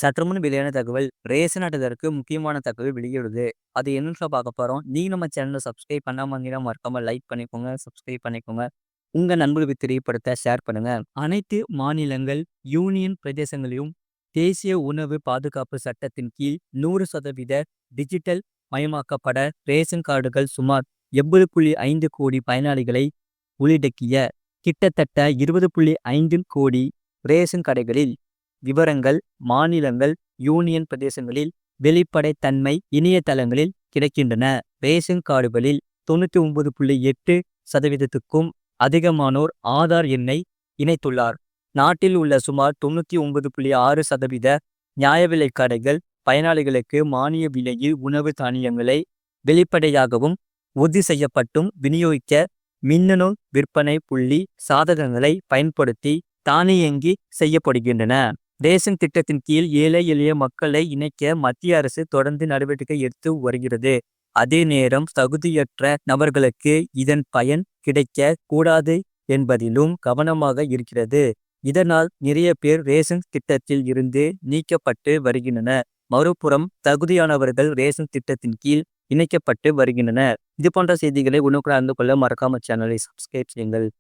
சற்றுமுன் வெளியான தகவல் ரேஷன் அட்டைதாரருக்கு முக்கியமான தகவல் வெளியிடுது. அது என்னன்னு பார்க்க போறோம். நீங்க நம்ம சேனலை சப்ஸ்கிரைப் பண்ணாம இருந்தீங்கன்னா மறக்காம லைக் பண்ணிக்கோங்க, சப்ஸ்கிரைப் பண்ணிக்கோங்க. உங்க நண்பர்களுக்கு தெரியப்படுத்த ஷேர் பண்ணுங்க. அனைத்து மாநிலங்கள், யூனியன் பிரதேசங்களிலும் தேசிய உணவு பாதுகாப்பு சட்டத்தின் கீழ் 100% டிஜிட்டல் மயமாக்கப்பட ரேஷன் கார்டுகள் சுமார் 80.5 கோடி பயனாளிகளை உள்ளடக்கிய கிட்டத்தட்ட 20.5 கோடி ரேஷன் கடைகளில் விவரங்கள் மாநிலங்கள், யூனியன் பிரதேசங்களில் வெளிப்படைத்தன்மை இணையதளங்களில் கிடைக்கின்றன. ரேஷன் கார்டுகளில் 99.8% அதிகமானோர் ஆதார் எண்ணை இணைத்துள்ளார். நாட்டில் உள்ள சுமார் 99.6% நியாய விலைக் கடைகள் பயனாளிகளுக்கு மானிய விலையில் உணவு தானியங்களை வெளிப்படையாகவும் உறுதி செய்யப்பட்டும் விநியோகிக்க மின்னணு விற்பனை புள்ளி சாதகங்களை பயன்படுத்தி தானியங்கி செய்யப்படுகின்றன. ரேஷன் திட்டத்தின் கீழ் ஏழை எளிய மக்களை இணைக்க மத்திய அரசு தொடர்ந்து நடவடிக்கை எடுத்து வருகிறது. அதே நேரம் தகுதியற்ற நபர்களுக்கு இதன் பயன் கிடைக்க கூடாது என்பதிலும் கவனமாக இருக்கிறது. இதனால் நிறைய பேர் ரேஷன் திட்டத்தில் இருந்து நீக்கப்பட்டு வருகின்றனர். மறுபுறம் தகுதியானவர்கள் ரேஷன் திட்டத்தின் கீழ் இணைக்கப்பட்டு வருகின்றனர். இது போன்ற செய்திகளை உடனுக்குடன் அறிந்து கொள்ள மறக்காம சேனலை சப்ஸ்கிரைப் செய்யுங்கள்.